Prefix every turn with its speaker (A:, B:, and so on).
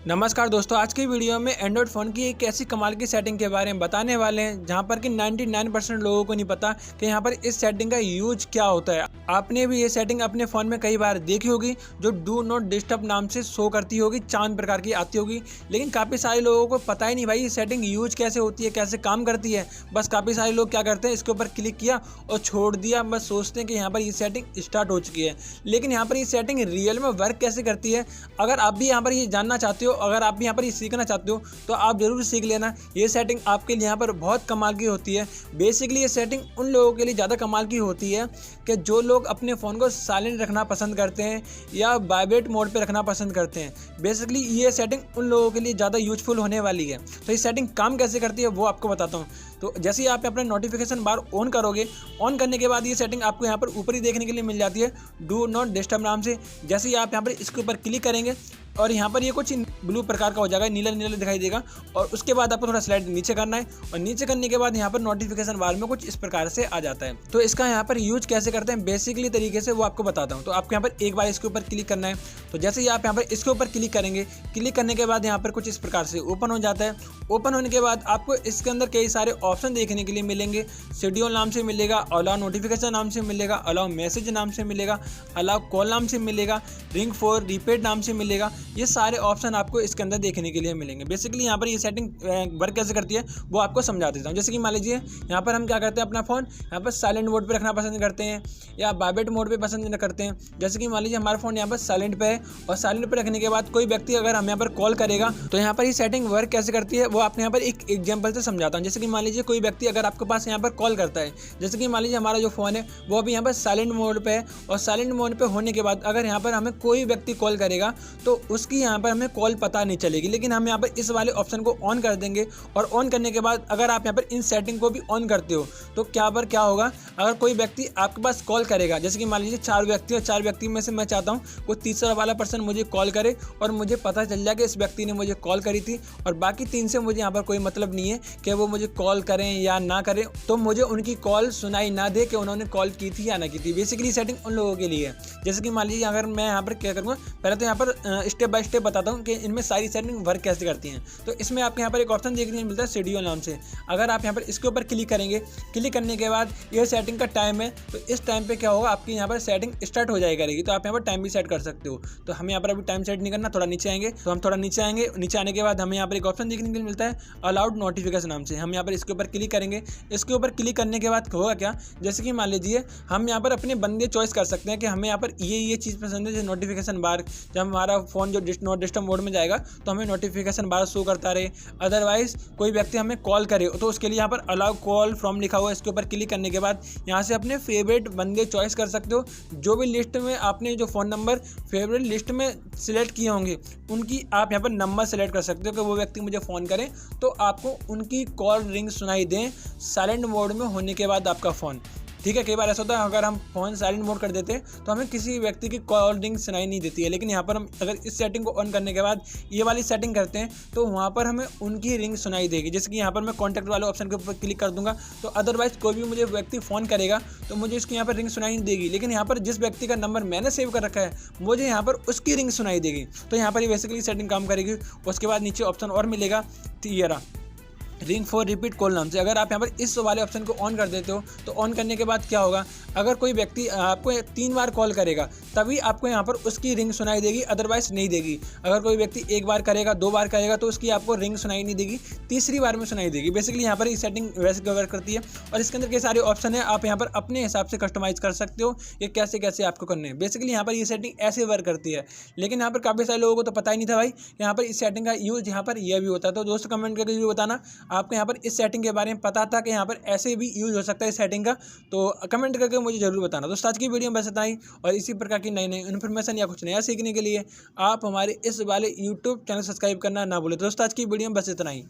A: नमस्कार दोस्तों, आज की वीडियो में एंड्रॉयड फ़ोन की एक ऐसी कमाल की सेटिंग के बारे में बताने वाले हैं जहां पर कि 99% लोगों को नहीं पता कि यहां पर इस सेटिंग का यूज क्या होता है। आपने भी ये सेटिंग अपने फ़ोन में कई बार देखी होगी, जो डू नॉट डिस्टर्ब नाम से शो करती होगी, चांद प्रकार की आती होगी, लेकिन काफ़ी सारे लोगों को पता ही नहीं भाई ये सेटिंग यूज कैसे होती है, कैसे काम करती है। बस काफ़ी सारे लोग क्या करते हैं, इसके ऊपर क्लिक किया और छोड़ दिया, बस सोचते हैं कि यहाँ पर ये सेटिंग स्टार्ट हो चुकी है। लेकिन यहाँ पर ये सेटिंग रियल में वर्क कैसे करती है, अगर आप भी यहाँ पर ये जानना चाहते हो, अगर आप भी यहाँ पर ये सीखना चाहते हो तो आप ज़रूर सीख लेना। ये सेटिंग आपके लिए यहाँ पर बहुत कमाल की होती है। बेसिकली ये सेटिंग उन लोगों के लिए ज़्यादा कमाल की होती है कि जो लोग अपने फ़ोन को साइलेंट रखना पसंद करते हैं या वाइब्रेट मोड पे रखना पसंद करते हैं। बेसिकली ये सेटिंग उन लोगों के लिए ज़्यादा यूजफुल होने वाली है। तो ये सेटिंग काम कैसे करती है वो आपको बताता हूँ। तो जैसे ही आप अपना नोटिफिकेशन बार ऑन करोगे, ऑन करने के बाद ये सेटिंग आपको यहाँ पर ऊपर ही देखने के लिए मिल जाती है, डू नॉट डिस्टर्ब नाम से। जैसे ही आप यहाँ पर इसके ऊपर क्लिक करेंगे और यहाँ पर ये कुछ ब्लू प्रकार का हो जाएगा, नीला नीला दिखाई देगा, और उसके बाद आपको थोड़ा स्लाइड नीचे करना है और नीचे करने के बाद यहाँ पर नोटिफिकेशन बार में कुछ इस प्रकार से आ जाता है। तो इसका यहाँ पर यूज कैसे करते हैं बेसिकली तरीके से वो आपको बताता हूँ। तो आपको यहाँ पर एक बार इसके ऊपर क्लिक करना है। तो जैसे ही आप यहाँ पर इसके ऊपर क्लिक करेंगे, क्लिक करने के बाद यहाँ पर कुछ इस प्रकार से ओपन हो जाता है। ओपन होने के बाद आपको इसके अंदर कई सारे ऑप्शन देखने के लिए मिलेंगे। शेड्यूल नाम से मिलेगा, अलाउ नोटिफिकेशन नाम से मिलेगा, अलाउ मैसेज नाम से मिलेगा, अलाउ कॉल नाम से मिलेगा, रिंग फॉर रिपीट नाम से मिलेगा। ये सारे ऑप्शन आपको इसके अंदर देखने के लिए मिलेंगे। बेसिकली यहाँ पर ये सेटिंग वर्क कैसे करती है वो आपको समझा देता हूँ। जैसे कि मान लीजिए यहाँ पर हम क्या करते हैं, अपना फ़ोन यहाँ पर साइलेंट मोड पे रखना पसंद करते हैं या वाइब्रेट मोड पे पसंद करते हैं। जैसे कि मान लीजिए हमारा फ़ोन यहाँ पर साइलेंट पे है और साइलेंट पे रखने के बाद कोई व्यक्ति अगर हम यहाँ पर कॉल करेगा तो यहाँ पर ये सेटिंग वर्क कैसे करती है वो आपने यहाँ पर एक एग्जाम्पल से समझाता हूँ। जैसे कि मान लीजिए कोई व्यक्ति अगर आपके पास यहाँ पर कॉल करता है, जैसे कि मान लीजिए हमारा जो फ़ोन है वो अभी यहाँ पर साइलेंट मोड पे है, और साइलेंट मोड पे होने के बाद अगर यहाँ पर हमें कोई व्यक्ति कॉल करेगा तो उसकी यहाँ पर हमें कॉल पता नहीं चलेगी। लेकिन हम यहाँ पर इस वाले ऑप्शन को ऑन कर देंगे और ऑन करने के बाद अगर आप यहाँ पर इन सेटिंग को भी ऑन करते हो तो क्या होगा, अगर कोई व्यक्ति आपके पास कॉल करेगा, जैसे कि मान लीजिए 4 व्यक्ति और 4 व्यक्ति में से मैं चाहता हूँ कोई तीसरा वाला पर्सन मुझे कॉल करे और मुझे पता चल जाए कि इस व्यक्ति ने मुझे कॉल करी थी और बाकी 3 से मुझे यहाँ पर कोई मतलब नहीं है कि वो मुझे कॉल करें या ना करें, तो मुझे उनकी कॉल सुनाई ना दे कि उन्होंने कॉल की थी या ना की थी। बेसिकली सेटिंग उन लोगों के लिए है। जैसे कि मान लीजिए अगर मैं यहाँ पर क्या करूँगा, पहले तो यहाँ पर स्टेप बाय स्टेप बताता हूँ कि इनमें सारी सेटिंग वर्क कैसे करती हैं। तो इसमें आपको यहाँ पर एक ऑप्शन देखने को मिलता है शेड्यूल नाम से। अगर आप यहाँ पर इसके ऊपर क्लिक करेंगे, क्लिक करने के बाद यह सेटिंग का टाइम है, तो इस टाइम पे क्या होगा, आपकी यहाँ पर सेटिंग स्टार्ट हो जाएगी करेगी। तो आप यहाँ पर टाइम भी सेट कर सकते हो। तो हमें यहाँ पर अभी टाइम सेट नहीं करना, थोड़ा नीचे आएंगे। तो हम थोड़ा नीचे आएंगे, नीचे आने के बाद हमें यहाँ पर एक ऑप्शन देखने को मिलता है अलाउड नोटिफिकेशन नाम से। हम यहाँ पर इसके ऊपर क्लिक करेंगे। इसके ऊपर क्लिक करने के बाद होगा क्या, जैसे कि मान लीजिए हम यहाँ पर अपने बंदे चॉइस कर सकते हैं कि हमें यहाँ पर ये चीज़ पसंद है, जैसे नोटिफिकेशन बार, जब हमारा फ़ोन जो नॉट डिस्टर्ब मोड में जाएगा तो हमें नोटिफिकेशन बार शो करता रहे। अदरवाइज कोई व्यक्ति हमें कॉल करे तो उसके लिए यहाँ पर अलाउ कॉल फ्रॉम लिखा हुआ है। इसके ऊपर क्लिक करने के बाद यहाँ से अपने फेवरेट बंदे चॉइस कर सकते हो। जो भी लिस्ट में आपने जो फ़ोन नंबर फेवरेट लिस्ट में सिलेक्ट किए होंगे उनकी आप यहाँ पर नंबर सेलेक्ट कर सकते हो कि वो व्यक्ति मुझे फ़ोन करें तो आपको उनकी कॉल रिंग सुनाई दें साइलेंट मोड में होने के बाद आपका फ़ोन। ठीक है, कई बार ऐसा होता है अगर हम फ़ोन साइलेंट मोड कर देते हैं तो हमें किसी व्यक्ति की कॉल रिंग सुनाई नहीं देती है। लेकिन यहाँ पर हम अगर इस सेटिंग को ऑन करने के बाद ये वाली सेटिंग करते हैं तो वहाँ पर हमें उनकी रिंग सुनाई देगी। जैसे कि यहाँ पर मैं कॉन्टैक्ट वाले ऑप्शन के ऊपर क्लिक कर दूंगा तो अदरवाइज़ कोई भी मुझे व्यक्ति फ़ोन करेगा तो मुझे इसकी यहाँ पर रिंग सुनाई नहीं देगी। लेकिन यहाँ पर जिस व्यक्ति का नंबर मैंने सेव कर रखा है मुझे यहाँ पर उसकी रिंग सुनाई देगी। तो यहाँ पर ये बेसिकली सेटिंग काम करेगी। उसके बाद नीचे ऑप्शन और मिलेगा, ये रिंग फॉर रिपीट कॉल नाम से। अगर आप यहाँ पर इस वाले ऑप्शन को ऑन कर देते हो तो ऑन करने के बाद क्या होगा, अगर कोई व्यक्ति आपको 3 बार कॉल करेगा तभी आपको यहाँ पर उसकी रिंग सुनाई देगी, अदरवाइज नहीं देगी। अगर कोई व्यक्ति 1 बार करेगा, 2 बार करेगा तो उसकी आपको रिंग सुनाई नहीं देगी, तीसरी बार में सुनाई देगी। बेसिकली यहाँ पर ये सेटिंग वैसे कवर करती है और इसके अंदर कई सारे ऑप्शन है, आप यहाँ पर अपने हिसाब से कस्टमाइज़ कर सकते हो ये कैसे कैसे आपको करने हैं। बेसिकली यहाँ पर ये सेटिंग ऐसे वर्क करती है। लेकिन यहाँ पर काफ़ी सारे लोगों को तो पता ही नहीं था भाई यहाँ पर इस सेटिंग का यूज यहाँ पर यह भी होता है। तो दोस्तों कमेंट करके जरूर बताना आपको यहाँ पर इस सेटिंग के बारे में पता था कि यहाँ पर ऐसे भी यूज हो सकता है इस सेटिंग का, तो कमेंट करके मुझे जरूर बताना। दोस्तों आज की वीडियो में बस इतना ही, और इसी प्रकार की नई इन्फॉर्मेशन या कुछ नया सीखने के लिए आप हमारे इस वाले यूट्यूब चैनल सब्सक्राइब करना ना भूलें। दोस्तों आज की वीडियो में बस इतना ही।